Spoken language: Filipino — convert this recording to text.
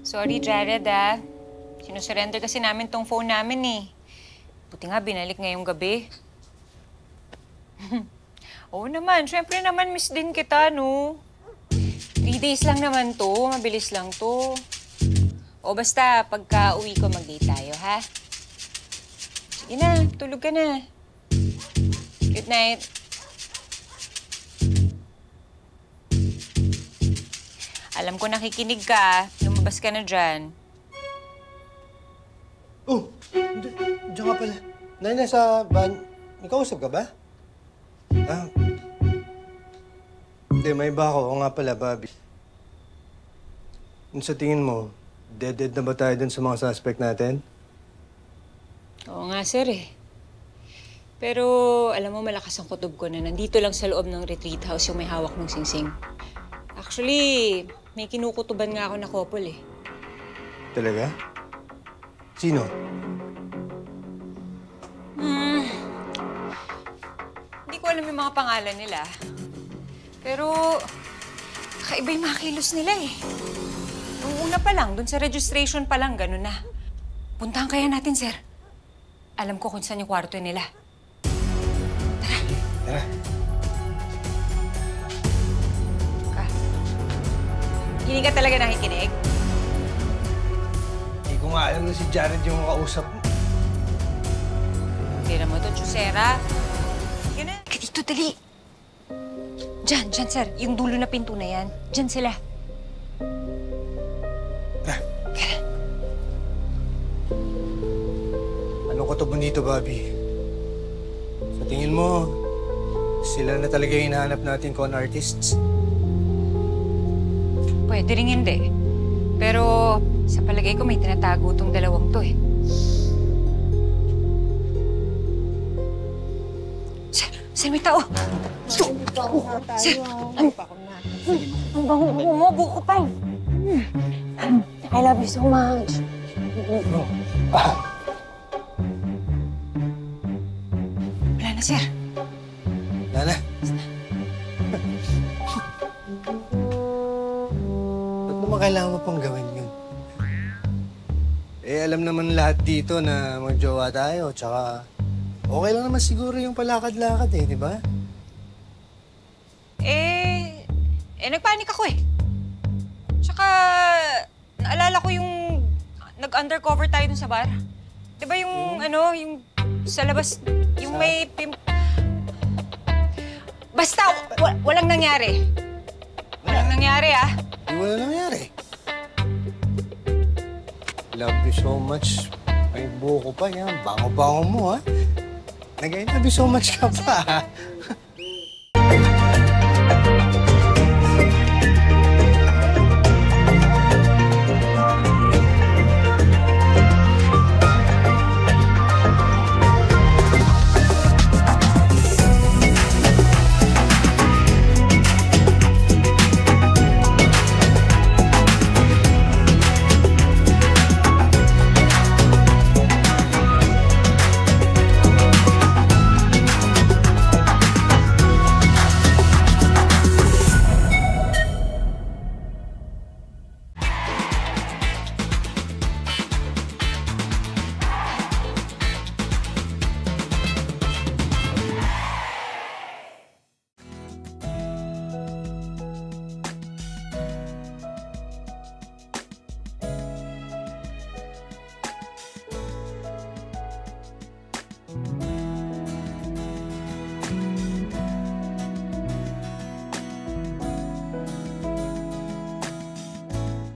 Sorry, Jared, ah. Sinusurrender kasi namin tong phone namin, eh. Buti nga, binalik ngayong gabi. Oo naman, syempre naman miss din kita, no? 3 days lang naman to, mabilis lang to. O basta, pagka uwi ko, mag-date tayo, ha? Sige na, tulog ka na. Good night. Alam ko nakikinig ka. Lumabas ka na dyan. Oh, diyan ka pala. Nasa van. May kausap ka ba? Ah. Hindi, may iba ako. Oo nga pala, Bobby. Sa tingin mo, dead na ba tayo dun sa mga suspect natin? Oo nga, sir, eh. Pero, alam mo, malakas ang kutob ko na nandito lang sa loob ng retreat house yung may hawak ng singsing. Actually, may kinukutuban nga ako na couple, eh. Talaga? Sino? Hindi ko alam yung mga pangalan nila. Pero, kakaiba yung mga kilos nila, eh. Nung una pa lang, dun sa registration pa lang, gano'n na. Puntahan kaya natin, sir. Alam ko kung saan yung kwarto nila. Tara. Tara. Hindi ka talaga nakikinig? Hindi ko nga alam na si Jared yung kausap mo. Tira mo to, Chusera. Sige na. Dito, dali. Diyan, sir. Yung dulo na pinto na yan. Diyan sila. Tara. Anong kutob mo dito, Bobby? Sa tingin mo, sila na talaga yung hinahanap natin con artists? Pwede rin hindi. Pero sa palagay ko may tinatago tong dalawang to, eh. Sir, may tao! Sir! Ang bango-bango mo, buko pa. I love you so much. Wala na, sir. Lala. Kailangan mo pang gawin yun. Eh, alam naman lahat dito na magjowa tayo, tsaka okay lang naman siguro yung palakad-lakad eh, di ba? Nagpanik ako eh. Tsaka, naalala ko yung nag-undercover tayo dun sa bar. Di ba yung, yung sa labas, yung may Basta, walang nangyari. Walang nangyari, ah. Wala nangyari. Love you so much. May buko pa yan. Bango-bango mo, ha? Nag-I love you so much ka pa, ha?